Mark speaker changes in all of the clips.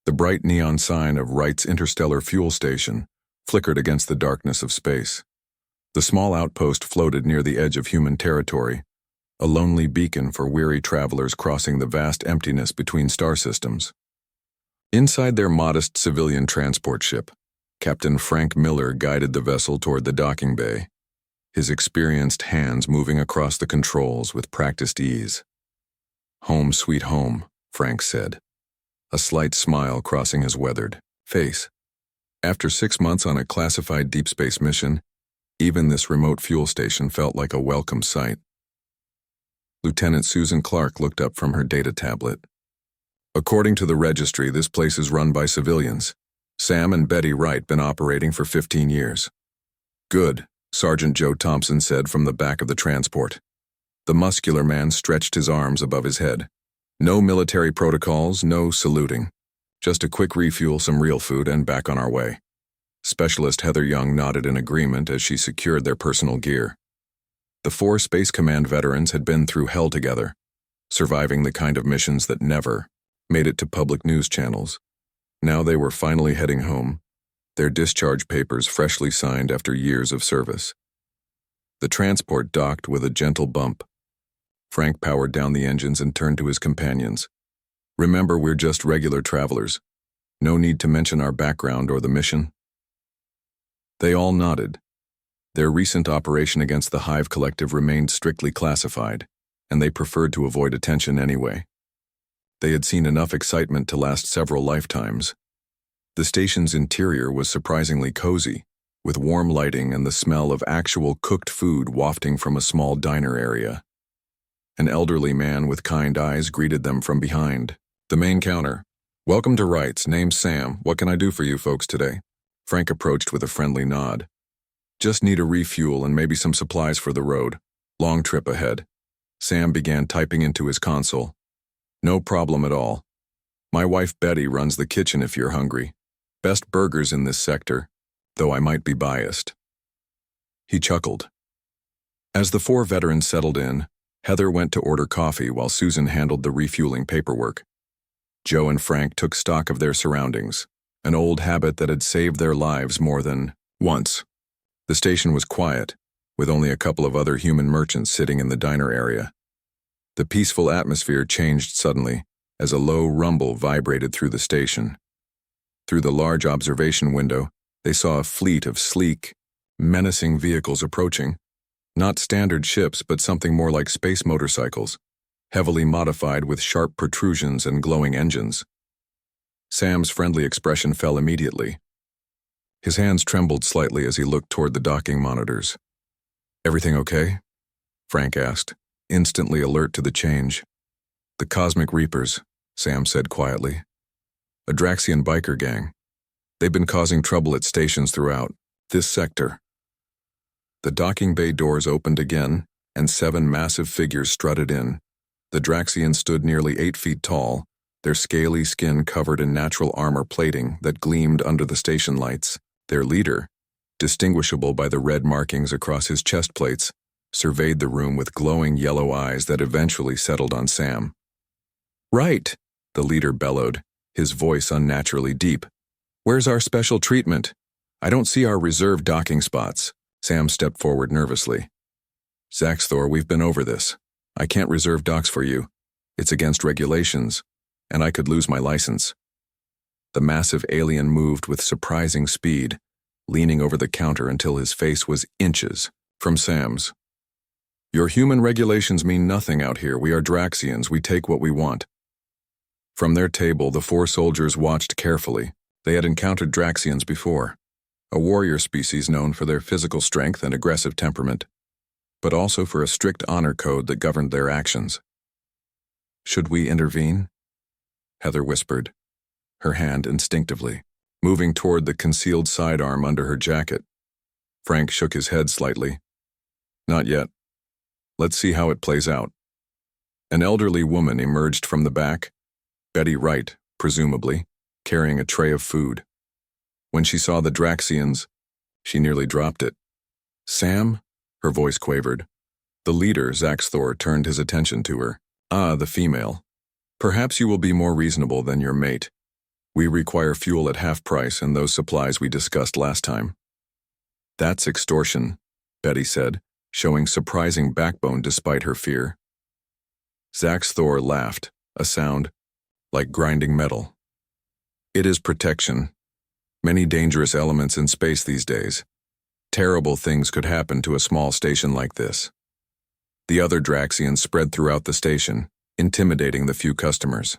Speaker 1: The bright neon sign of Wright's Interstellar Fuel Station flickered against the darkness of space. The small outpost floated near the edge of human territory, a lonely beacon for weary travelers crossing the vast emptiness between star systems. Inside their modest civilian transport ship, Captain Frank Miller guided the vessel toward the docking bay, his experienced hands moving across the controls with practiced ease. "Home sweet home," Frank said, a slight smile crossing his weathered face. After 6 months on a classified deep space mission, even this remote fuel station felt like a welcome sight. Lieutenant Susan Clark looked up from her data tablet. "According to the registry, this place is run by civilians. Sam and Betty Wright been operating for 15 years. "Good," Sergeant Joe Thompson said from the back of the transport. The muscular man stretched his arms above his head. "No military protocols, no saluting. Just a quick refuel, some real food, and back on our way." Specialist Heather Young nodded in agreement as she secured their personal gear. The 4 Space Command veterans had been through hell together, surviving the kind of missions that never made it to public news channels. Now they were finally heading home, their discharge papers freshly signed after years of service. The transport docked with a gentle bump. Frank powered down the engines and turned to his companions. "Remember, we're just regular travelers. No need to mention our background or the mission." They all nodded. Their recent operation against the Hive Collective remained strictly classified, and they preferred to avoid attention anyway. They had seen enough excitement to last several lifetimes. The station's interior was surprisingly cozy, with warm lighting and the smell of actual cooked food wafting from a small diner area. An elderly man with kind eyes greeted them from behind. "The main counter. Welcome to Wright's. Name's Sam. What can I do for you folks today?" Frank approached with a friendly nod. "Just need a refuel and maybe some supplies for the road. Long trip ahead." Sam began typing into his console. "No problem at all. My wife Betty runs the kitchen if you're hungry. Best burgers in this sector, though I might be biased." He chuckled. As the 4 veterans settled in, Heather went to order coffee while Susan handled the refueling paperwork. Joe and Frank took stock of their surroundings, an old habit that had saved their lives more than once. The station was quiet, with only a couple of other human merchants sitting in the diner area. The peaceful atmosphere changed suddenly as a low rumble vibrated through the station. Through the large observation window, they saw a fleet of sleek, menacing vehicles approaching. Not standard ships, but something more like space motorcycles, heavily modified with sharp protrusions and glowing engines. Sam's friendly expression fell immediately. His hands trembled slightly as he looked toward the docking monitors. "Everything okay?" Frank asked, instantly alert to the change. "The Cosmic Reapers," Sam said quietly. "A Draxian biker gang. They've been causing trouble at stations throughout this sector." The docking bay doors opened again, and 7 massive figures strutted in. The Draxians stood nearly 8 feet tall, their scaly skin covered in natural armor plating that gleamed under the station lights. Their leader, distinguishable by the red markings across his chest plates, surveyed the room with glowing yellow eyes that eventually settled on Sam. "Right," the leader bellowed, his voice unnaturally deep. "Where's our special treatment? I don't see our reserved docking spots." Sam stepped forward nervously. "Zaxthor, we've been over this. I can't reserve docks for you. It's against regulations, and I could lose my license." The massive alien moved with surprising speed, leaning over the counter until his face was inches from Sam's. "Your human regulations mean nothing out here. We are Draxians. We take what we want." From their table, the 4 soldiers watched carefully. They had encountered Draxians before, a warrior species known for their physical strength and aggressive temperament, but also for a strict honor code that governed their actions. "Should we intervene?" Heather whispered, her hand instinctively moving toward the concealed sidearm under her jacket. Frank shook his head slightly. "Not yet. Let's see how it plays out." An elderly woman emerged from the back, Betty Wright, presumably, carrying a tray of food. When she saw the Draxians, she nearly dropped it. "Sam?" her voice quavered. The leader, Zaxthor, turned his attention to her. "Ah, the female. Perhaps you will be more reasonable than your mate." We require fuel at half price and those supplies we discussed last time. That's extortion, Betty said, showing surprising backbone despite her fear. Zax Thor laughed, a sound like grinding metal. It is protection. Many dangerous elements in space these days. Terrible things could happen to a small station like this. The other Draxians spread throughout the station, intimidating the few customers.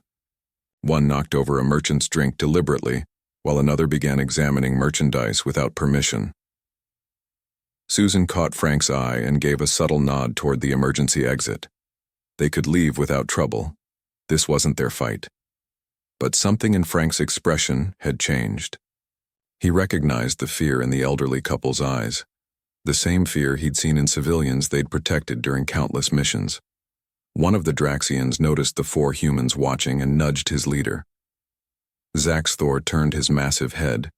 Speaker 1: One knocked over a merchant's drink deliberately, while another began examining merchandise without permission. Susan caught Frank's eye and gave a subtle nod toward the emergency exit. They could leave without trouble. This wasn't their fight. But something in Frank's expression had changed. He recognized the fear in the elderly couple's eyes, the same fear he'd seen in civilians they'd protected during countless missions. One of the Draxians noticed the 4 humans watching and nudged his leader. Zax Thor turned his massive head,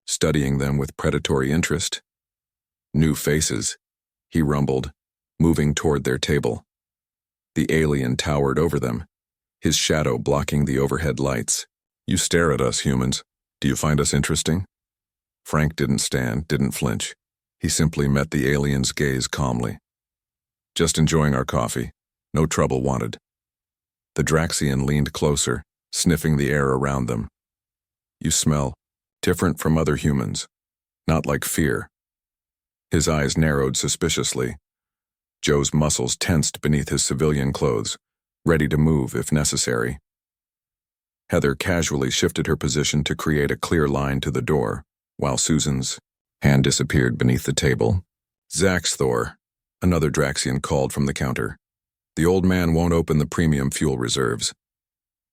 Speaker 1: studying them with predatory interest. New faces, he rumbled, moving toward their table. The alien towered over them, his shadow blocking the overhead lights. You stare at us, humans. Do you find us interesting? Frank didn't flinch. He simply met the alien's gaze calmly. Just enjoying our coffee. No trouble wanted. The Draxian leaned closer, sniffing the air around them. You smell different from other humans, not like fear. His eyes narrowed suspiciously. Joe's muscles tensed beneath his civilian clothes, ready to move if necessary. Heather casually shifted her position to create a clear line to the door, while Susan's hand disappeared beneath the table. Zax Thor, another Draxian called from the counter. The old man won't open the premium fuel reserves.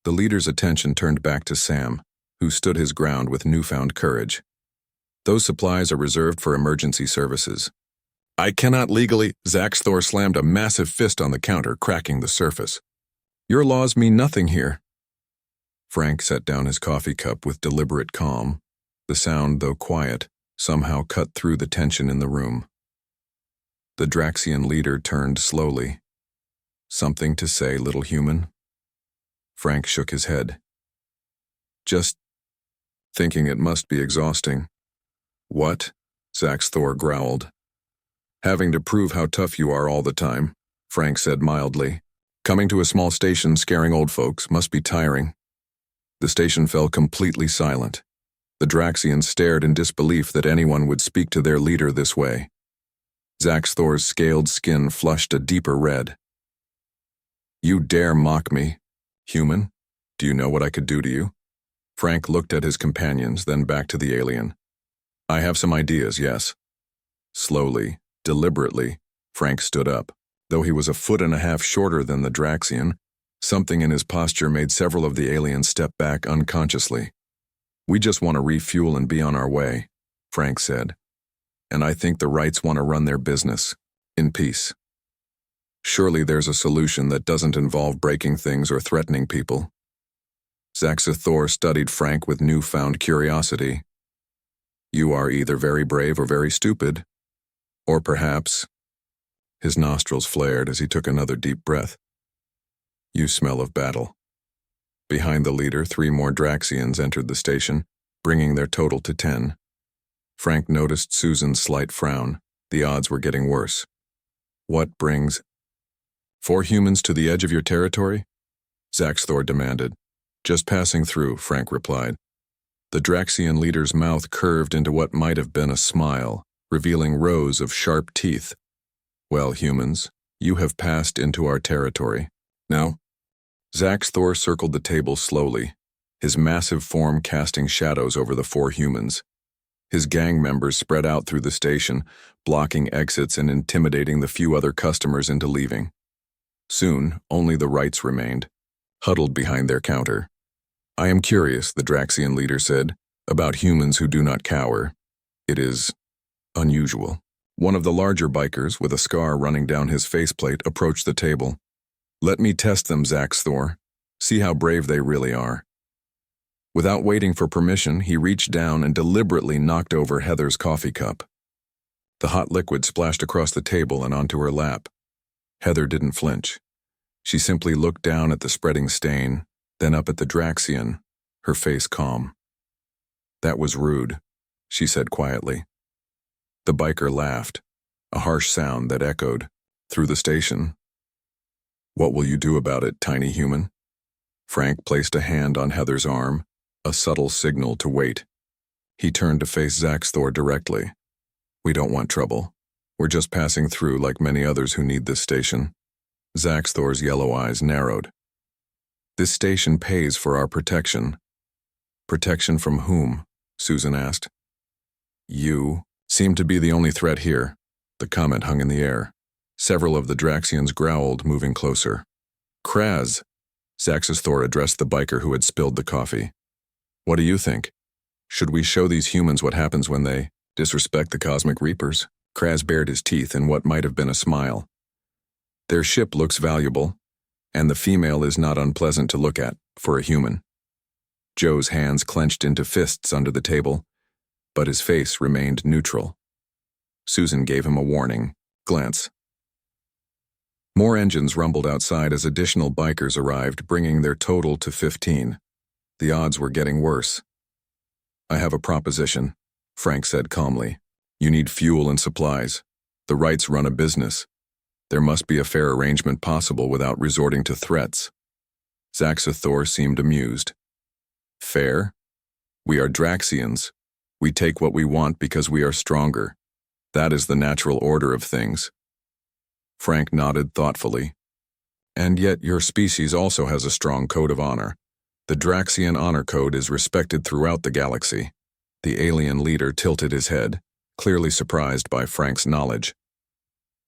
Speaker 1: The leader's attention turned back to Sam, who stood his ground with newfound courage. Those supplies are reserved for emergency services. I cannot legally— Zax Thor slammed a massive fist on the counter, cracking the surface. Your laws mean nothing here. Frank set down his coffee cup with deliberate calm. The sound, though quiet, somehow cut through the tension in the room. The Draxian leader turned slowly. Something to say, little human? Frank shook his head. Just thinking it must be exhausting. What? Zax Thor growled. Having to prove how tough you are all the time, Frank said mildly. Coming to a small station scaring old folks must be tiring. The station fell completely silent. The Draxians stared in disbelief that anyone would speak to their leader this way. Zax Thor's scaled skin flushed a deeper red. You dare mock me, human? Do you know what I could do to you? Frank looked at his companions, then back to the alien. I have some ideas, yes. Slowly, deliberately, Frank stood up. Though he was 1.5 feet shorter than the Draxian, something in his posture made several of the aliens step back unconsciously. We just want to refuel and be on our way, Frank said. And I think the Wrights want to run their business, in peace. Surely there's a solution that doesn't involve breaking things or threatening people. Zax Thor studied Frank with newfound curiosity. You are either very brave or very stupid. Or perhaps— His nostrils flared as he took another deep breath. You smell of battle. Behind the leader, 3 more Draxians entered the station, bringing their total to 10. Frank noticed Susan's slight frown. The odds were getting worse. What brings 4 humans to the edge of your territory? Zax Thor demanded. Just passing through, Frank replied. The Draxian leader's mouth curved into what might have been a smile, revealing rows of sharp teeth. Well, humans, you have passed into our territory. Now? Zax Thor circled the table slowly, his massive form casting shadows over the 4 humans. His gang members spread out through the station, blocking exits and intimidating the few other customers into leaving. Soon, only the Wrights remained, huddled behind their counter. I am curious, the Draxian leader said, about humans who do not cower. It is unusual. One of the larger bikers, with a scar running down his faceplate, approached the table. Let me test them, Zax Thor. See how brave they really are. Without waiting for permission, he reached down and deliberately knocked over Heather's coffee cup. The hot liquid splashed across the table and onto her lap. Heather didn't flinch. She simply looked down at the spreading stain, then up at the Draxian, her face calm. That was rude, she said quietly. The biker laughed, a harsh sound that echoed through the station. What will you do about it, tiny human? Frank placed a hand on Heather's arm, a subtle signal to wait. He turned to face Zaxthor directly. We don't want trouble. We're just passing through like many others who need this station. Zaxthor's yellow eyes narrowed. This station pays for our protection. Protection from whom? Susan asked. You seem to be the only threat here. The comment hung in the air. Several of the Draxians growled, moving closer. Kraz, Zaxthor addressed the biker who had spilled the coffee. What do you think? Should we show these humans what happens when they disrespect the Cosmic Reapers? Kraz bared his teeth in what might have been a smile. Their ship looks valuable, and the female is not unpleasant to look at for a human. Joe's hands clenched into fists under the table, but his face remained neutral. Susan gave him a warning glance. More engines rumbled outside as additional bikers arrived, bringing their total to 15. The odds were getting worse. I have a proposition, Frank said calmly. You need fuel and supplies. The Wrights run a business. There must be a fair arrangement possible without resorting to threats. Zaxthor seemed amused. Fair? We are Draxians. We take what we want because we are stronger. That is the natural order of things. Frank nodded thoughtfully. And yet your species also has a strong code of honor. The Draxian Honor Code is respected throughout the galaxy. The alien leader tilted his head, clearly surprised by Frank's knowledge.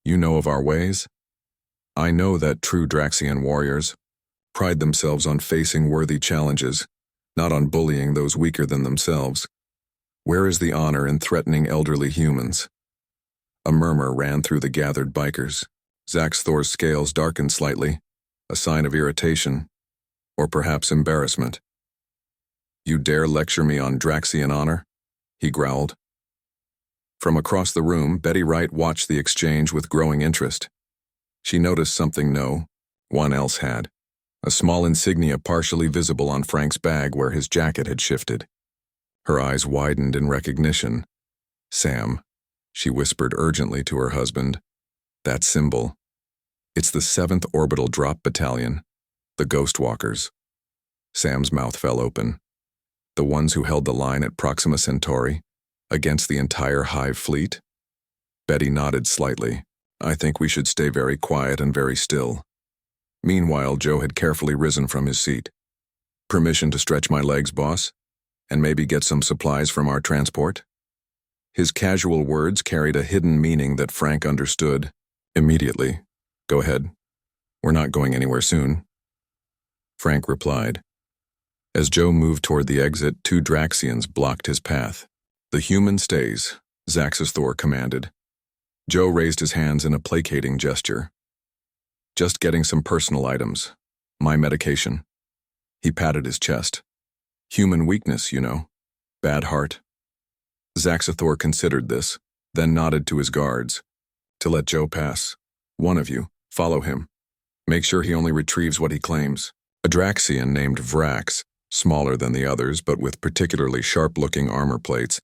Speaker 1: You know of our ways? I know that true Draxian warriors pride themselves on facing worthy challenges, not on bullying those weaker than themselves. Where is the honor in threatening elderly humans? A murmur ran through the gathered bikers. Zaxthor's scales darkened slightly, a sign of irritation, or perhaps embarrassment. You dare lecture me on Draxian honor? He growled. From across the room, Betty Wright watched the exchange with growing interest. She noticed something no one else had. A small insignia partially visible on Frank's bag where his jacket had shifted. Her eyes widened in recognition. Sam, she whispered urgently to her husband. That symbol. It's the 7th Orbital Drop Battalion, the Ghostwalkers. Sam's mouth fell open. The ones who held the line at Proxima Centauri, against the entire Hive fleet? Betty nodded slightly. I think we should stay very quiet and very still. Meanwhile, Joe had carefully risen from his seat. Permission to stretch my legs, boss? And maybe get some supplies from our transport? His casual words carried a hidden meaning that Frank understood immediately. Go ahead. We're not going anywhere soon. Frank replied. As Joe moved toward the exit, 2 Draxians blocked his path. The human stays, Zaxthor commanded. Joe raised his hands in a placating gesture. Just getting some personal items. My medication. He patted his chest. Human weakness, you know. Bad heart. Zaxthor considered this, then nodded to his guards. To let Joe pass. One of you, follow him. Make sure he only retrieves what he claims. A Draxian named Vrax, smaller than the others but with particularly sharp-looking armor plates,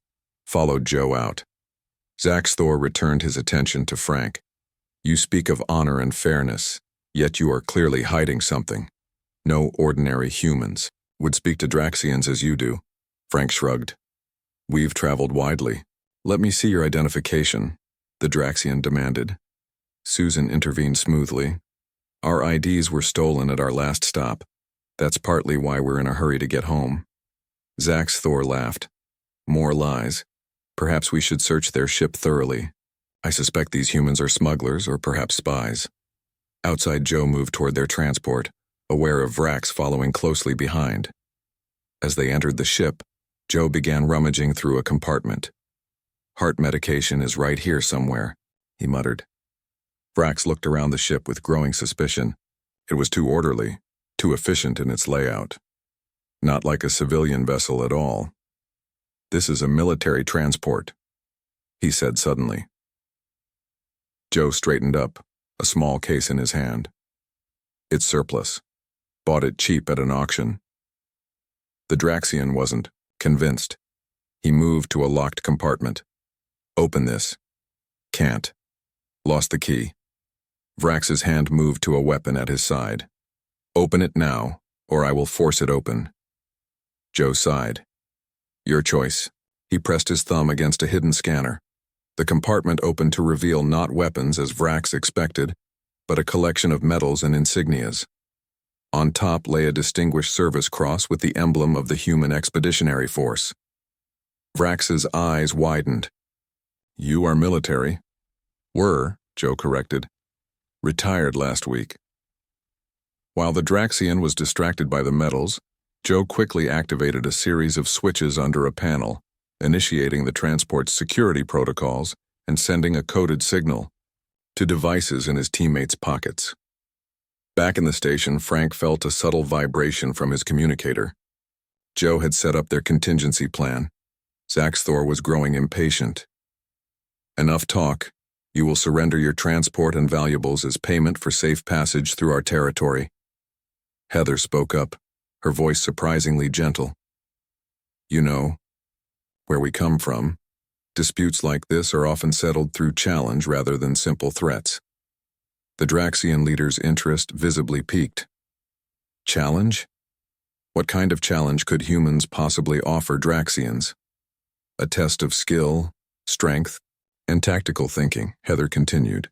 Speaker 1: followed Joe out. Zaxthor returned his attention to Frank. You speak of honor and fairness, yet you are clearly hiding something. No ordinary humans would speak to Draxians as you do. Frank shrugged. We've traveled widely. Let me see your identification, the Draxian demanded. Susan intervened smoothly. Our IDs were stolen at our last stop. That's partly why we're in a hurry to get home. Zaxthor laughed. More lies. Perhaps we should search their ship thoroughly. I suspect these humans are smugglers or perhaps spies. Outside, Joe moved toward their transport, aware of Vrax following closely behind. As they entered the ship, Joe began rummaging through a compartment. Heart medication is right here somewhere, he muttered. Vrax looked around the ship with growing suspicion. It was too orderly, too efficient in its layout. Not like a civilian vessel at all. This is a military transport, he said suddenly. Joe straightened up, a small case in his hand. It's surplus. Bought it cheap at an auction. The Draxian wasn't convinced. He moved to a locked compartment. Open this. Can't. Lost the key. Vrax's hand moved to a weapon at his side. Open it now, or I will force it open. Joe sighed. Your choice. He pressed his thumb against a hidden scanner. The compartment opened to reveal not weapons as Vrax expected, but a collection of medals and insignias. On top lay a distinguished service cross with the emblem of the Human Expeditionary Force. Vrax's eyes widened. You are military. Were, Joe corrected. Retired last week. While the Draxian was distracted by the medals, Joe quickly activated a series of switches under a panel, initiating the transport's security protocols and sending a coded signal to devices in his teammates' pockets. Back in the station, Frank felt a subtle vibration from his communicator. Joe had set up their contingency plan. Zaxthor was growing impatient. Enough talk. You will surrender your transport and valuables as payment for safe passage through our territory. Heather spoke up, her voice surprisingly gentle. You know where we come from. Disputes like this are often settled through challenge rather than simple threats. The Draxian leader's interest visibly piqued. Challenge? What kind of challenge could humans possibly offer Draxians? A test of skill, strength, and tactical thinking, Heather continued.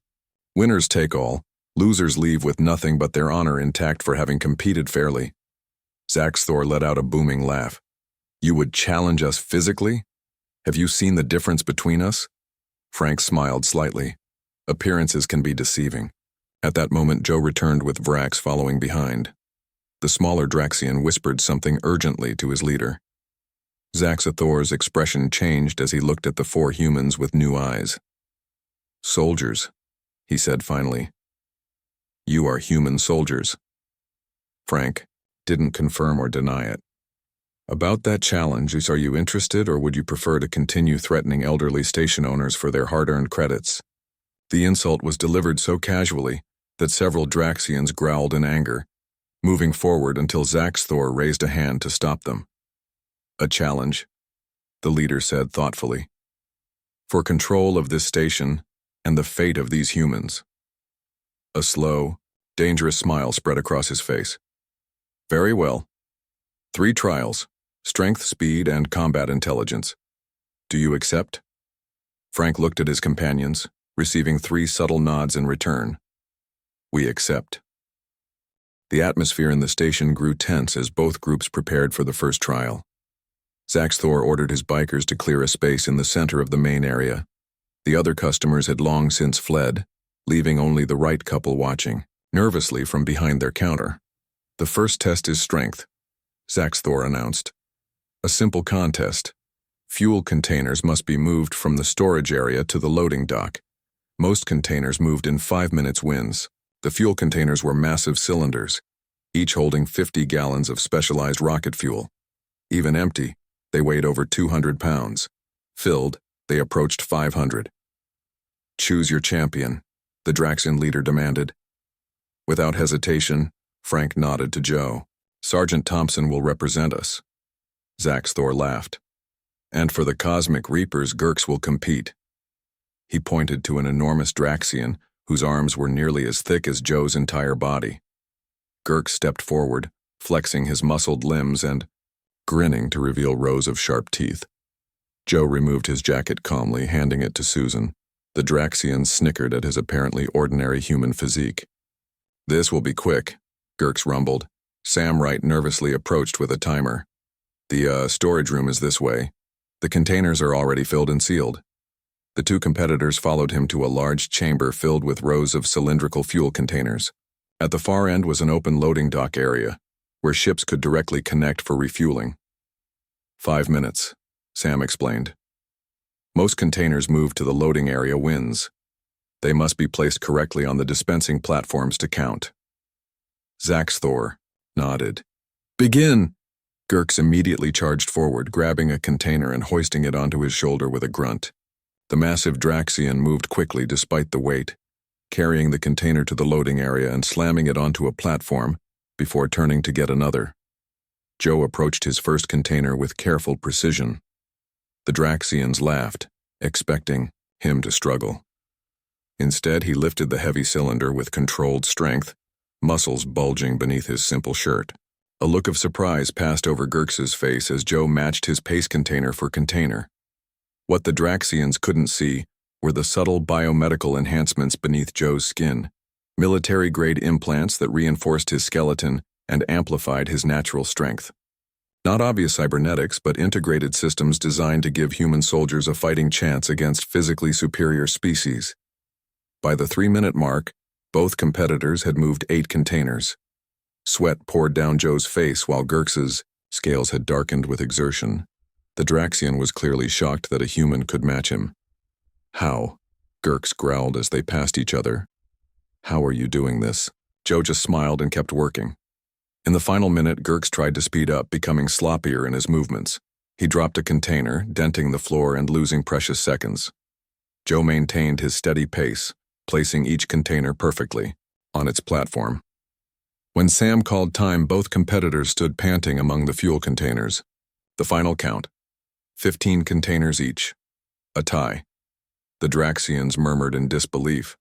Speaker 1: Winners take all, losers leave with nothing but their honor intact for having competed fairly. Zaxthor let out a booming laugh. You would challenge us physically? Have you seen the difference between us? Frank smiled slightly. Appearances can be deceiving. At that moment, Joe returned with Vrax following behind. The smaller Draxian whispered something urgently to his leader. Zaxthor's expression changed as he looked at the four humans with new eyes. Soldiers, he said finally. You are human soldiers. Frank didn't confirm or deny it. About that challenge, are you interested or would you prefer to continue threatening elderly station owners for their hard-earned credits? The insult was delivered so casually that several Draxians growled in anger, moving forward until Zaxthor raised a hand to stop them. A challenge, the leader said thoughtfully. For control of this station and the fate of these humans. A slow, dangerous smile spread across his face. Very well. 3 trials, strength, speed, and combat intelligence. Do you accept? Frank looked at his companions, receiving 3 subtle nods in return. We accept. The atmosphere in the station grew tense as both groups prepared for the first trial. Zaxthor ordered his bikers to clear a space in the center of the main area. The other customers had long since fled, leaving only the right couple watching, nervously from behind their counter. The first test is strength, Zaxthor announced. A simple contest. Fuel containers must be moved from the storage area to the loading dock. Most containers moved in 5 minutes wins. The fuel containers were massive cylinders, each holding 50 gallons of specialized rocket fuel. Even empty, they weighed over 200 pounds. Filled, they approached 500. Choose your champion, the Draxian leader demanded. Without hesitation, Frank nodded to Joe. Sergeant Thompson will represent us. Zaxthor laughed. And for the Cosmic Reapers, Gurks will compete. He pointed to an enormous Draxian whose arms were nearly as thick as Joe's entire body. Gurk stepped forward, flexing his muscled limbs and grinning to reveal rows of sharp teeth. Joe removed his jacket calmly, handing it to Susan. The Draxian snickered at his apparently ordinary human physique. This will be quick, Gurks rumbled. Sam Wright nervously approached with a timer. The storage room is this way. The containers are already filled and sealed. The 2 competitors followed him to a large chamber filled with rows of cylindrical fuel containers. At the far end was an open loading dock area, where ships could directly connect for refueling. 5 minutes, Sam explained. Most containers moved to the loading area wins. They must be placed correctly on the dispensing platforms to count. Zaxthor nodded. Begin! Gurks immediately charged forward, grabbing a container and hoisting it onto his shoulder with a grunt. The massive Draxian moved quickly despite the weight, carrying the container to the loading area and slamming it onto a platform before turning to get another. Joe approached his first container with careful precision. The Draxians laughed, expecting him to struggle. Instead, he lifted the heavy cylinder with controlled strength, muscles bulging beneath his simple shirt. A look of surprise passed over Gerx's face as Joe matched his pace container for container. What the Draxians couldn't see were the subtle biomedical enhancements beneath Joe's skin, military-grade implants that reinforced his skeleton and amplified his natural strength. Not obvious cybernetics, but integrated systems designed to give human soldiers a fighting chance against physically superior species. By the 3-minute mark, both competitors had moved 8 containers. Sweat poured down Joe's face while Gerx's scales had darkened with exertion. The Draxian was clearly shocked that a human could match him. "How?" Gerx growled as they passed each other. "How are you doing this?" Joe just smiled and kept working. In the final minute, Gerx tried to speed up, becoming sloppier in his movements. He dropped a container, denting the floor and losing precious seconds. Joe maintained his steady pace, placing each container perfectly on its platform. When Sam called time, both competitors stood panting among the fuel containers. The final count: 15 containers each. A tie. The Draxians murmured in disbelief.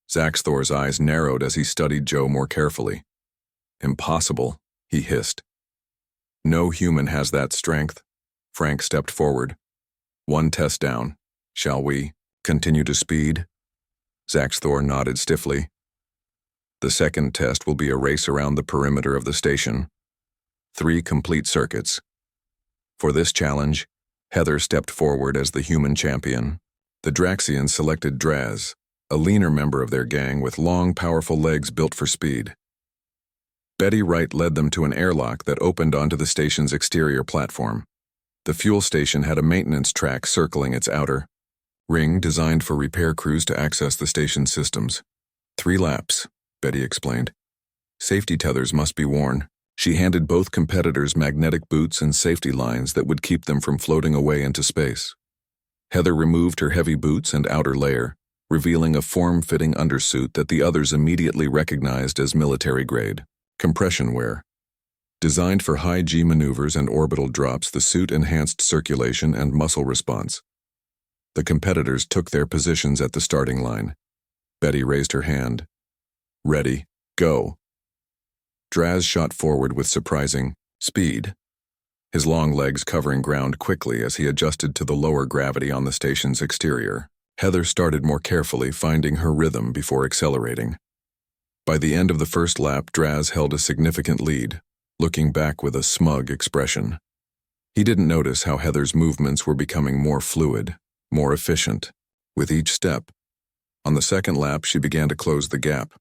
Speaker 1: Zaxthor's eyes narrowed as he studied Joe more carefully. "Impossible," he hissed. "No human has that strength." Frank stepped forward. "One test down. Shall we continue to speed?" Zaxthor nodded stiffly. "The second test will be a race around the perimeter of the station. 3 complete circuits." For this challenge, Heather stepped forward as the human champion. The Draxians selected Draz, a leaner member of their gang with long, powerful legs built for speed. Betty Wright led them to an airlock that opened onto the station's exterior platform. The fuel station had a maintenance track circling its outer ring designed for repair crews to access the station's systems. 3 laps, Betty explained. Safety tethers must be worn. She handed both competitors magnetic boots and safety lines that would keep them from floating away into space. Heather removed her heavy boots and outer layer, revealing a form-fitting undersuit that the others immediately recognized as military-grade compression wear. Designed for high-G maneuvers and orbital drops, the suit enhanced circulation and muscle response. The competitors took their positions at the starting line. Betty raised her hand. "Ready, go." Draz shot forward with surprising speed, his long legs covering ground quickly as he adjusted to the lower gravity on the station's exterior. Heather started more carefully, finding her rhythm before accelerating. By the end of the first lap, Draz held a significant lead, looking back with a smug expression. He didn't notice how Heather's movements were becoming more fluid, more efficient, with each step. On the second lap, she began to close the gap.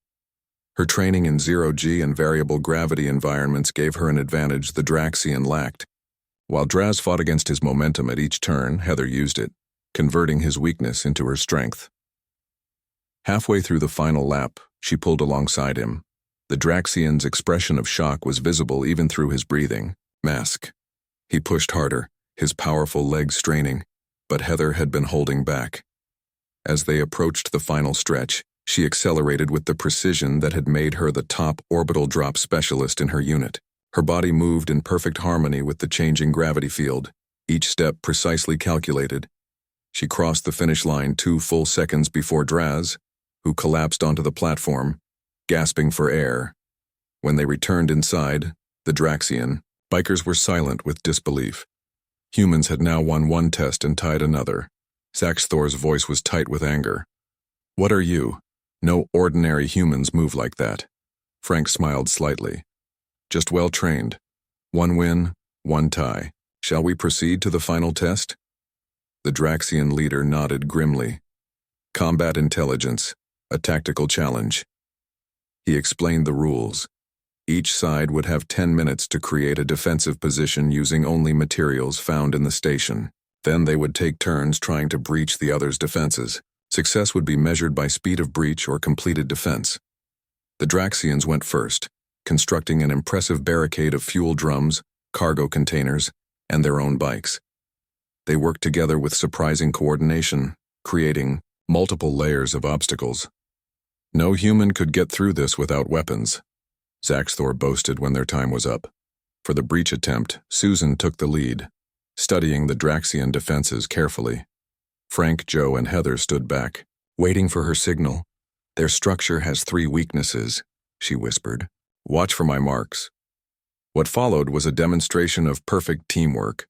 Speaker 1: Her training in zero-G and variable gravity environments gave her an advantage the Draxian lacked. While Draz fought against his momentum at each turn, Heather used it, converting his weakness into her strength. Halfway through the final lap, she pulled alongside him. The Draxian's expression of shock was visible even through his breathing mask. He pushed harder, his powerful legs straining, but Heather had been holding back. As they approached the final stretch, she accelerated with the precision that had made her the top orbital drop specialist in her unit. Her body moved in perfect harmony with the changing gravity field, each step precisely calculated. She crossed the finish line 2 full seconds before Draz, who collapsed onto the platform, gasping for air. When they returned inside, the Draxian, bikers were silent with disbelief. Humans had now won one test and tied another. Zaxthor's voice was tight with anger. "What are you? No ordinary humans move like that." Frank smiled slightly. "Just well-trained. 1 win, 1 tie. Shall we proceed to the final test?" The Draxian leader nodded grimly. "Combat intelligence, a tactical challenge." He explained the rules. Each side would have 10 minutes to create a defensive position using only materials found in the station. Then they would take turns trying to breach the other's defenses. Success would be measured by speed of breach or completed defense. The Draxians went first, constructing an impressive barricade of fuel drums, cargo containers, and their own bikes. They worked together with surprising coordination, creating multiple layers of obstacles. No human could get through this without weapons, Zaxthor boasted when their time was up. For the breach attempt, Susan took the lead. studying the Draxian defenses carefully. Frank, Joe, and Heather stood back, waiting for her signal. "Their structure has 3 weaknesses," she whispered. "Watch for my marks." What followed was a demonstration of perfect teamwork.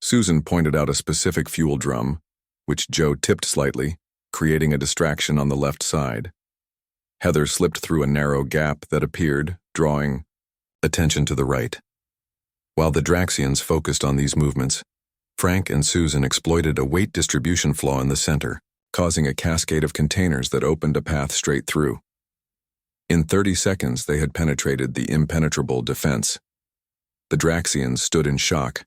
Speaker 1: Susan pointed out a specific fuel drum, which Joe tipped slightly, creating a distraction on the left side. Heather slipped through a narrow gap that appeared, drawing attention to the right. While the Draxians focused on these movements, Frank and Susan exploited a weight distribution flaw in the center, causing a cascade of containers that opened a path straight through. In 30 seconds, they had penetrated the impenetrable defense. The Draxians stood in shock.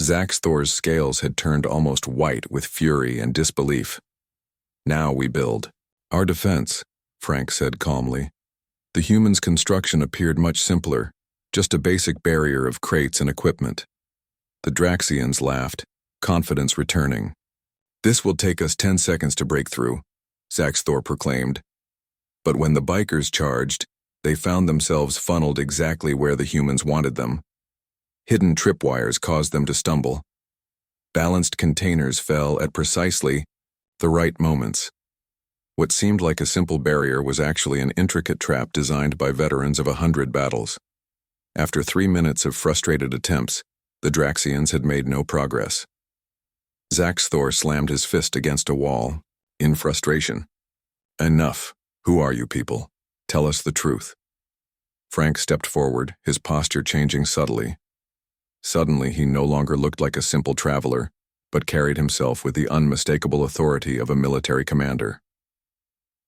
Speaker 1: Zax Thor's scales had turned almost white with fury and disbelief. "Now we build our defense," Frank said calmly. The humans' construction appeared much simpler, just a basic barrier of crates and equipment. The Draxians laughed, confidence returning. "This will take us 10 seconds to break through," Zax Thor proclaimed. But when the bikers charged, they found themselves funneled exactly where the humans wanted them. Hidden tripwires caused them to stumble. Balanced containers fell at precisely the right moments. What seemed like a simple barrier was actually an intricate trap designed by veterans of 100 battles. After 3 minutes of frustrated attempts, the Draxians had made no progress. Zax Thor slammed his fist against a wall, in frustration. "Enough. Who are you people? Tell us the truth." Frank stepped forward, his posture changing subtly. Suddenly, he no longer looked like a simple traveler, but carried himself with the unmistakable authority of a military commander.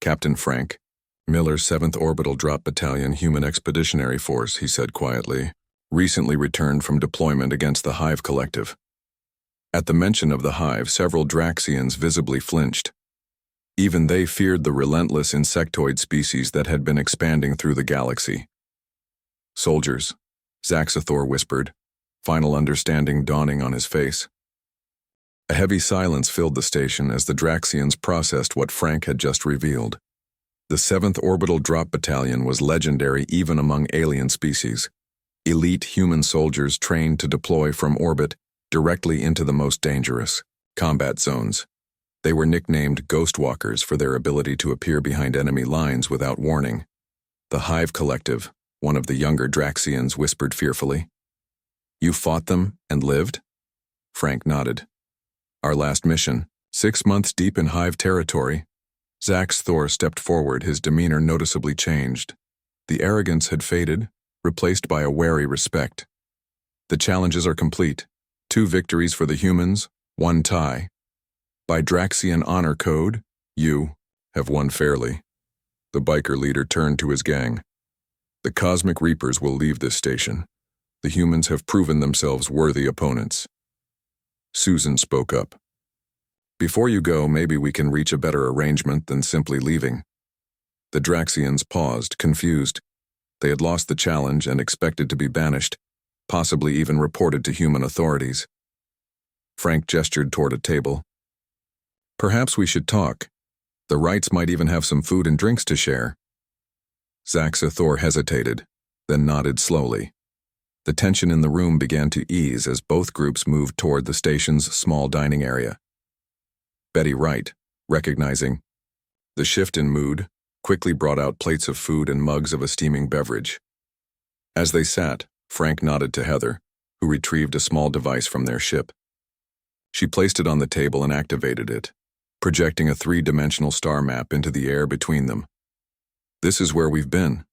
Speaker 1: "Captain Frank, Miller's 7th Orbital Drop Battalion Human Expeditionary Force," he said quietly, "recently returned from deployment against the Hive Collective." At the mention of the Hive, several Draxians visibly flinched. Even they feared the relentless insectoid species that had been expanding through the galaxy. "Soldiers," Zax Thor whispered, final understanding dawning on his face. A heavy silence filled the station as the Draxians processed what Frank had just revealed. The 7th Orbital Drop Battalion was legendary even among alien species. Elite human soldiers trained to deploy from orbit directly into the most dangerous combat zones. They were nicknamed Ghostwalkers for their ability to appear behind enemy lines without warning. "The Hive Collective," one of the younger Draxians whispered fearfully. "You fought them and lived?" Frank nodded. "Our last mission, 6 months deep in Hive territory." Zax Thor stepped forward, his demeanor noticeably changed. The arrogance had faded, replaced by a wary respect. "The challenges are complete. 2 victories for the humans, 1 tie. By Draxian honor code, you have won fairly." The biker leader turned to his gang. "The Cosmic Reapers will leave this station. The humans have proven themselves worthy opponents." Susan spoke up. "Before you go, maybe we can reach a better arrangement than simply leaving." The Draxians paused, confused. They had lost the challenge and expected to be banished, possibly even reported to human authorities. Frank gestured toward a table. "Perhaps we should talk. The Wrights might even have some food and drinks to share." Zax Thor hesitated, then nodded slowly. The tension in the room began to ease as both groups moved toward the station's small dining area. Betty Wright, recognizing the shift in mood, quickly brought out plates of food and mugs of a steaming beverage. As they sat, Frank nodded to Heather, who retrieved a small device from their ship. She placed it on the table and activated it, projecting a 3-dimensional star map into the air between them. "This is where we've been,"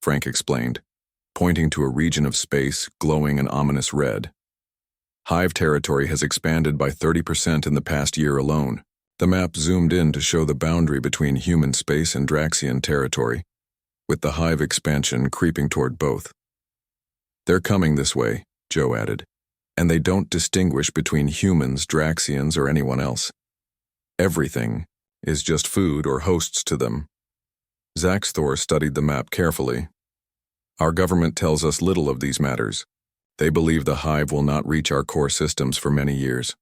Speaker 1: Frank explained, pointing to a region of space glowing an ominous red. "Hive territory has expanded by 30% in the past year alone." The map zoomed in to show the boundary between human space and Draxian territory, with the Hive expansion creeping toward both. "They're coming this way," Joe added, "and they don't distinguish between humans, Draxians, or anyone else. Everything is just food or hosts to them." Zax Thor studied the map carefully. "Our government tells us little of these matters. They believe the Hive will not reach our core systems for many years."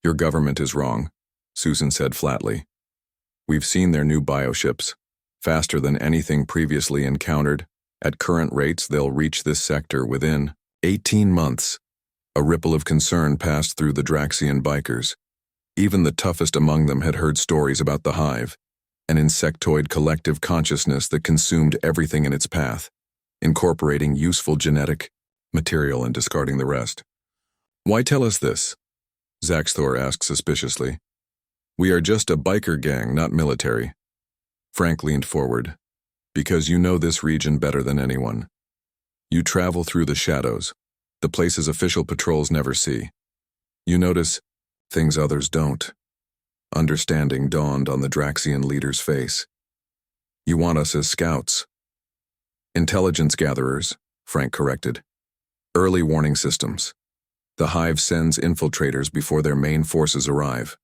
Speaker 1: "Your government is wrong," Susan said flatly. "We've seen their new bioships, faster than anything previously encountered. At current rates, they'll reach this sector within 18 months. A ripple of concern passed through the Draxian bikers. Even the toughest among them had heard stories about the Hive, an insectoid collective consciousness that consumed everything in its path, incorporating useful genetic material and discarding the rest. "Why tell us this?" Zaxthor asked suspiciously. "We are just a biker gang, not military." Frank leaned forward. "Because you know this region better than anyone. You travel through the shadows, the places official patrols never see. You notice things others don't." Understanding dawned on the Draxian leader's face. "You want us as scouts." "Intelligence gatherers," Frank corrected. "Early warning systems. The Hive sends infiltrators before their main forces arrive.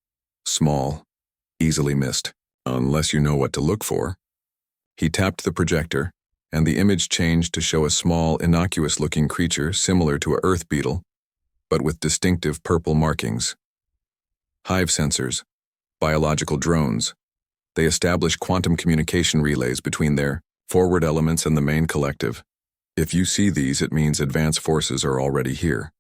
Speaker 1: Small, easily missed, unless you know what to look for." He tapped the projector, and the image changed to show a small, innocuous-looking creature similar to a earth beetle, but with distinctive purple markings. Hive sensors, biological drones. They establish quantum communication relays between their forward elements and the main collective. If you see these, it means advanced forces are already here.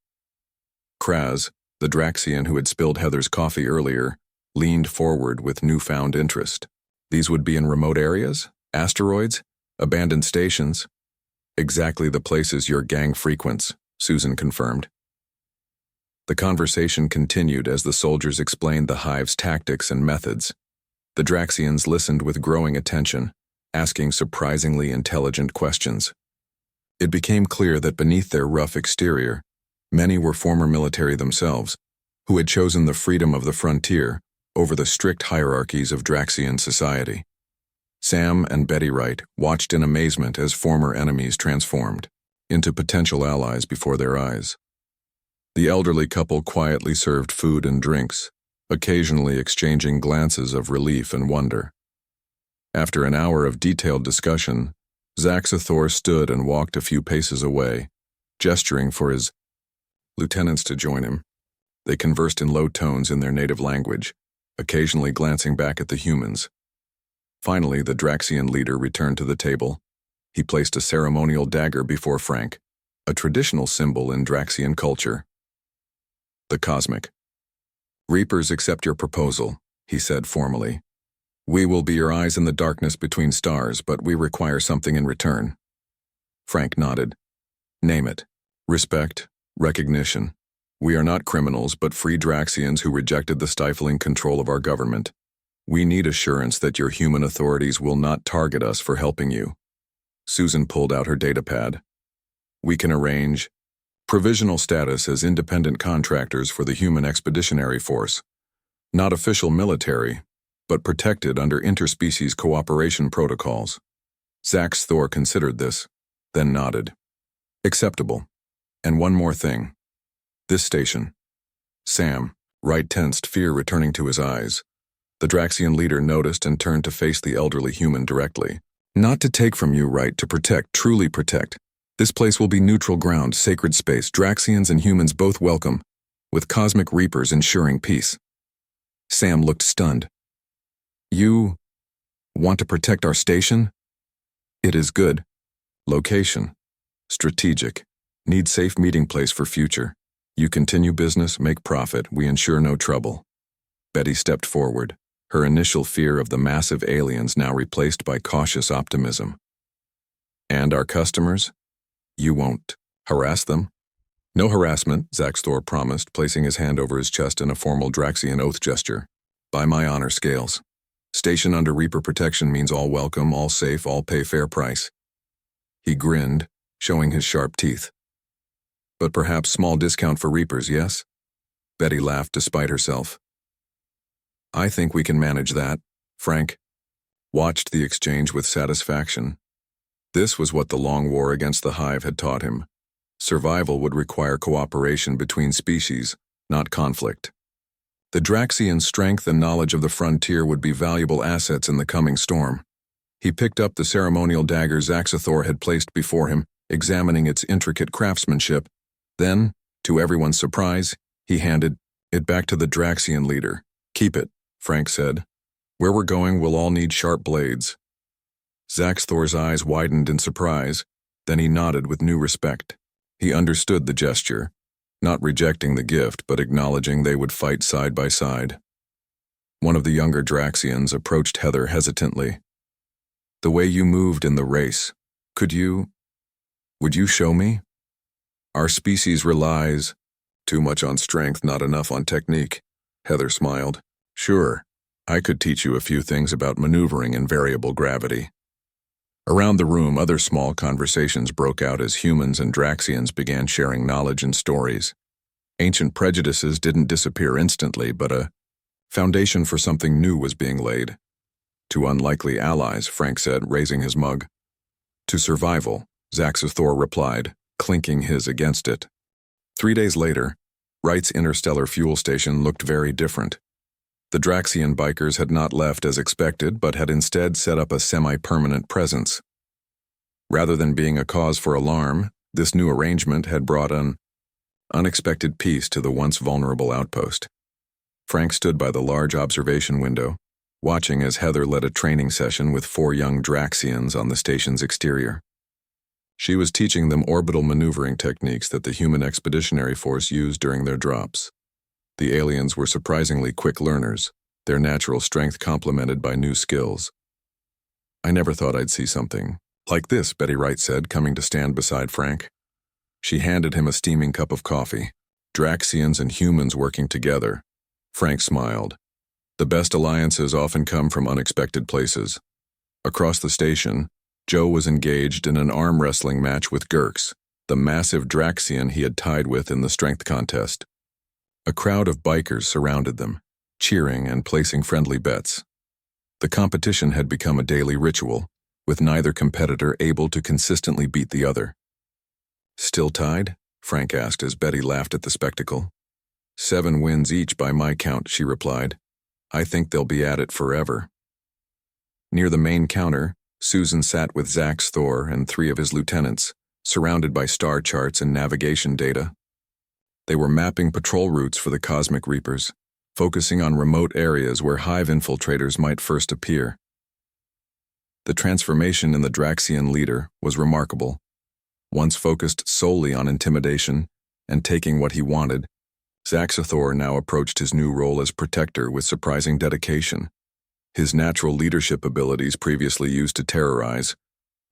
Speaker 1: Kraz, the Draxian who had spilled Heather's coffee earlier, leaned forward with newfound interest. "These would be in remote areas? Asteroids? Abandoned stations?" "Exactly the places your gang frequents," Susan confirmed. The conversation continued as the soldiers explained the Hive's tactics and methods. The Draxians listened with growing attention, asking surprisingly intelligent questions. It became clear that beneath their rough exterior, many were former military themselves, who had chosen the freedom of the frontier over the strict hierarchies of Draxian society. Sam and Betty Wright watched in amazement as former enemies transformed into potential allies before their eyes. The elderly couple quietly served food and drinks, occasionally exchanging glances of relief and wonder. After an hour of detailed discussion, Zaxthor stood and walked a few paces away, gesturing for his lieutenants to join him. They conversed in low tones in their native language, occasionally glancing back at the humans. Finally, the Draxian leader returned to the table. He placed a ceremonial dagger before Frank, a traditional symbol in Draxian culture. "The cosmic. Reapers accept your proposal," he said formally. "We will be your eyes in the darkness between stars, but we require something in return." Frank nodded. "Name it. Respect, recognition. We are not criminals, but free Draxians who rejected the stifling control of our government. We need assurance that your human authorities will not target us for helping you." Susan pulled out her datapad. "We can arrange provisional status as independent contractors for the Human Expeditionary Force. Not official military, but protected under interspecies cooperation protocols." Zaxthor considered this, then nodded. "Acceptable. And one more thing. This station." Sam, Wright tensed, fear returning to his eyes. The Draxian leader noticed and turned to face the elderly human directly. "Not to take from you, Wright, to protect, truly protect. This place will be neutral ground, sacred space, Draxians and humans both welcome, with cosmic reapers ensuring peace." Sam looked stunned. "You want to protect our station?" "It is good. Location. Strategic. Need safe meeting place for future. You continue business, make profit, we ensure no trouble." Betty stepped forward, her initial fear of the massive aliens now replaced by cautious optimism. "And our customers? You won't harass them?" "No harassment," Zaxthor promised, placing his hand over his chest in a formal Draxian oath gesture. "By my honor scales. Station under Reaper protection means all welcome, all safe, all pay fair price." He grinned, showing his sharp teeth. "But perhaps small discount for Reapers, yes?" Betty laughed despite herself. "I think we can manage that." Frank watched the exchange with satisfaction. This was what the long war against the Hive had taught him. Survival would require cooperation between species, not conflict. The Draxian strength and knowledge of the frontier would be valuable assets in the coming storm. He picked up the ceremonial dagger Zaxthor had placed before him, examining its intricate craftsmanship. Then, to everyone's surprise, he handed it back to the Draxian leader. "Keep it," Frank said. "Where we're going, we'll all need sharp blades." Zaxthor's eyes widened in surprise, then he nodded with new respect. He understood the gesture. not rejecting the gift but acknowledging they would fight side by side. One of the younger Draxians approached Heather hesitantly. "The way you moved in the race, would you show me? Our species relies too much on strength, not enough on technique." Heather smiled. "Sure, I could teach you a few things about maneuvering in variable gravity." Around the room, other small conversations broke out as humans and Draxians began sharing knowledge and stories. Ancient prejudices didn't disappear instantly, but a foundation for something new was being laid. "To unlikely allies," Frank said, raising his mug. "To survival," Zaxathor replied, clinking his against it. 3 days later, Wright's interstellar fuel station looked very different. The Draxian bikers had not left as expected, but had instead set up a semi-permanent presence. Rather than being a cause for alarm, this new arrangement had brought an unexpected peace to the once vulnerable outpost. Frank stood by the large observation window, watching as Heather led a training session with 4 young Draxians on the station's exterior. She was teaching them orbital maneuvering techniques that the human expeditionary force used during their drops. The aliens were surprisingly quick learners, their natural strength complemented by new skills. "I never thought I'd see something like this," Betty Wright said, coming to stand beside Frank. She handed him a steaming cup of coffee. "Draxians and humans working together." Frank smiled. "The best alliances often come from unexpected places." Across the station, Joe was engaged in an arm wrestling match with Gurks, the massive Draxian he had tied with in the strength contest. A crowd of bikers surrounded them, cheering and placing friendly bets. The competition had become a daily ritual, with neither competitor able to consistently beat the other. "Still tied?" Frank asked as Betty laughed at the spectacle. 7 wins each by my count," she replied. "I think they'll be at it forever." Near the main counter, Susan sat with Zaxathor and 3 of his lieutenants, surrounded by star charts and navigation data. They were mapping patrol routes for the Cosmic Reapers, focusing on remote areas where hive infiltrators might first appear. The transformation in the Draxian leader was remarkable. Once focused solely on intimidation and taking what he wanted, Zaxathor now approached his new role as protector with surprising dedication. His natural leadership abilities, previously used to terrorize,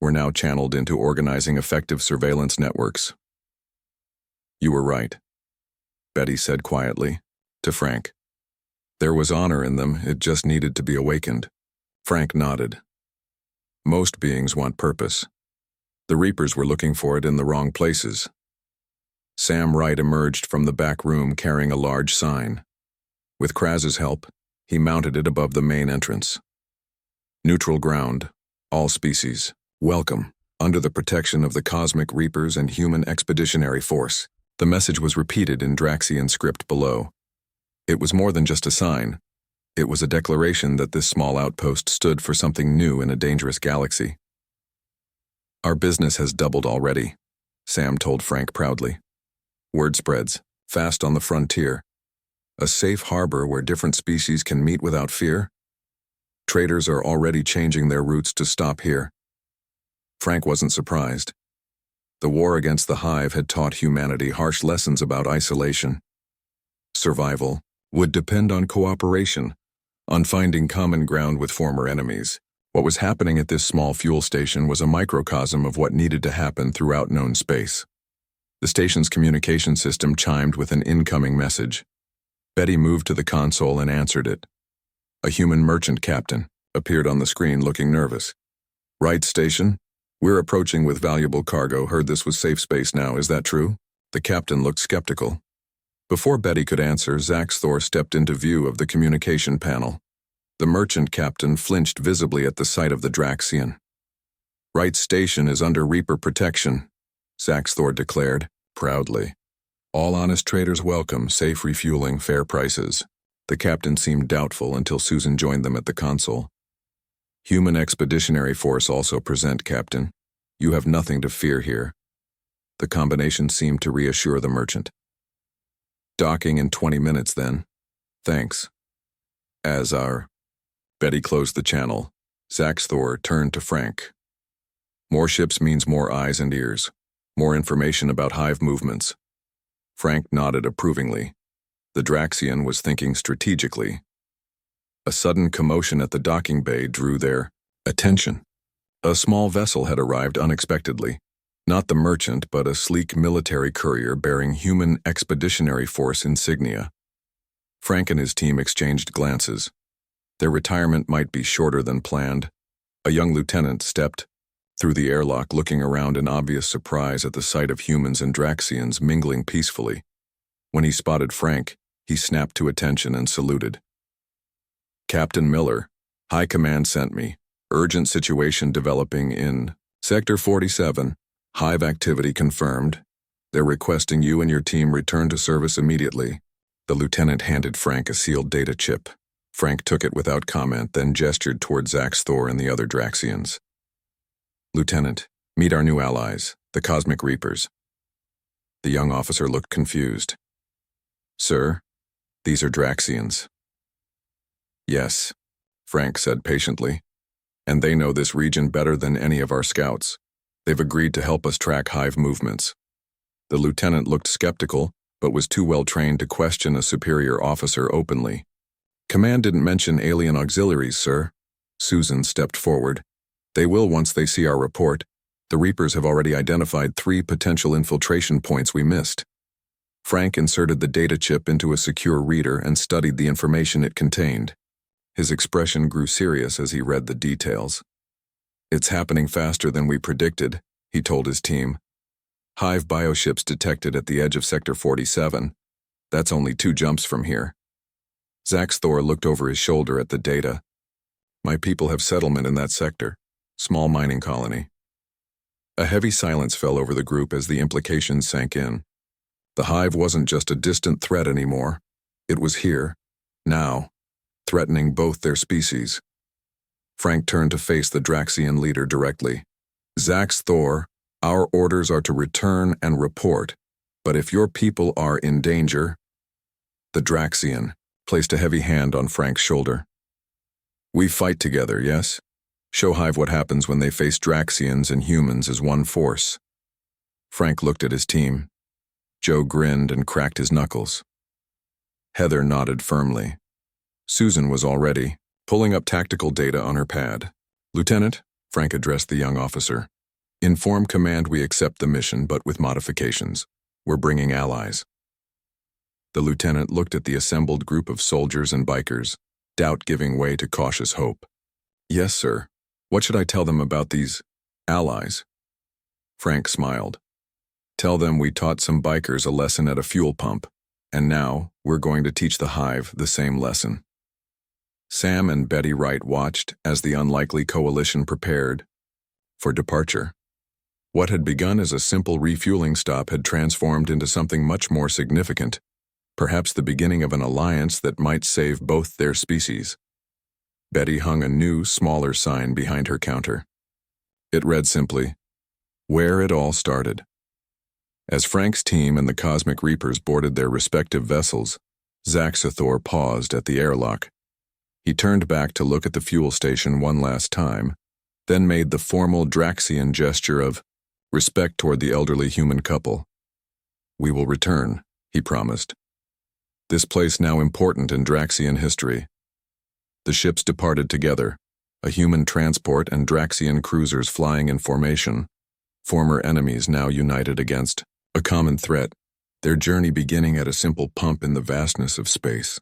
Speaker 1: were now channeled into organizing effective surveillance networks. "You were right," Betty said quietly, to Frank. "There was honor in them, it just needed to be awakened." Frank nodded. "Most beings want purpose. The Reapers were looking for it in the wrong places." Sam Wright emerged from the back room carrying a large sign. With Kraz's help, he mounted it above the main entrance. "Neutral ground. All species. Welcome. Under the protection of the Cosmic Reapers and Human Expeditionary Force." The message was repeated in Draxian script below. It was more than just a sign. It was a declaration that this small outpost stood for something new in a dangerous galaxy. "Our business has doubled already," Sam told Frank proudly. "Word spreads, fast on the frontier. A safe harbor where different species can meet without fear. Traders are already changing their routes to stop here." Frank wasn't surprised. The war against the Hive had taught humanity harsh lessons about isolation. Survival would depend on cooperation, on finding common ground with former enemies. What was happening at this small fuel station was a microcosm of what needed to happen throughout known space. The station's communication system chimed with an incoming message. Betty moved to the console and answered it. A human merchant captain appeared on the screen looking nervous. "Right station? We're approaching with valuable cargo. Heard this was safe space now, is that true?" The captain looked skeptical. Before Betty could answer, Zaxathor stepped into view of the communication panel. The merchant captain flinched visibly at the sight of the Draxian. "Right station is under Reaper protection," Zaxathor declared, proudly. "All honest traders welcome, safe refueling, fair prices." The captain seemed doubtful until Susan joined them at the console. "Human Expeditionary Force also present, Captain. You have nothing to fear here." The combination seemed to reassure the merchant. "Docking in 20 minutes, then. Thanks." As our Betty closed the channel, Zaxathor turned to Frank. "More ships means more eyes and ears, more information about hive movements. Frank nodded approvingly. The Draxian was thinking strategically. A sudden commotion at the docking bay drew their attention. A small vessel had arrived unexpectedly. Not the merchant, but a sleek military courier bearing Human Expeditionary Force insignia. Frank and his team exchanged glances. Their retirement might be shorter than planned. A young lieutenant stepped through the airlock, looking around in obvious surprise at the sight of humans and Draxians mingling peacefully. When he spotted Frank, he snapped to attention and saluted. "Captain Miller, High Command sent me. Urgent situation developing in Sector 47. Hive activity confirmed. They're requesting you and your team return to service immediately." The lieutenant handed Frank a sealed data chip. Frank took it without comment, then gestured toward Zax Thor and the other Draxians. "Lieutenant, meet our new allies, the Cosmic Reapers." The young officer looked confused. "Sir, these are Draxians." "Yes," Frank said patiently. "And they know this region better than any of our scouts. They've agreed to help us track Hive movements." The lieutenant looked skeptical, but was too well trained to question a superior officer openly. "Command didn't mention alien auxiliaries, sir." Susan stepped forward. "They will once they see our report. The Reapers have already identified 3 potential infiltration points we missed." Frank inserted the data chip into a secure reader and studied the information it contained. His expression grew serious as he read the details. "It's happening faster than we predicted," he told his team. "Hive bioships detected at the edge of Sector 47. That's only 2 jumps from here." Zax Thor looked over his shoulder at the data. "My people have settlement in that sector. Small mining colony." A heavy silence fell over the group as the implications sank in. The Hive wasn't just a distant threat anymore. It was here, now, threatening both their species. Frank turned to face the Draxian leader directly. "Zax Thor, our orders are to return and report, but if your people are in danger..." The Draxian placed a heavy hand on Frank's shoulder. "We fight together, yes? Show Hive what happens when they face Draxians and humans as one force." Frank looked at his team. Joe grinned and cracked his knuckles. Heather nodded firmly. Susan was already pulling up tactical data on her pad. "Lieutenant," Frank addressed the young officer, "inform command we accept the mission, but with modifications. We're bringing allies." The lieutenant looked at the assembled group of soldiers and bikers, doubt giving way to cautious hope. "Yes, sir. What should I tell them about these allies?" Frank smiled. "Tell them we taught some bikers a lesson at a fuel pump, and now we're going to teach the Hive the same lesson." Sam and Betty Wright watched as the unlikely coalition prepared for departure. What had begun as a simple refueling stop had transformed into something much more significant, perhaps the beginning of an alliance that might save both their species. Betty hung a new, smaller sign behind her counter. It read simply, "Where it all started." As Frank's team and the Cosmic Reapers boarded their respective vessels, Zax Thor paused at the airlock. He turned back to look at the fuel station one last time, then made the formal Draxian gesture of respect toward the elderly human couple. "We will return," he promised. This place now important in Draxian history. The ships departed together, a human transport and Draxian cruisers flying in formation, former enemies now united against a common threat, their journey beginning at a simple pump in the vastness of space.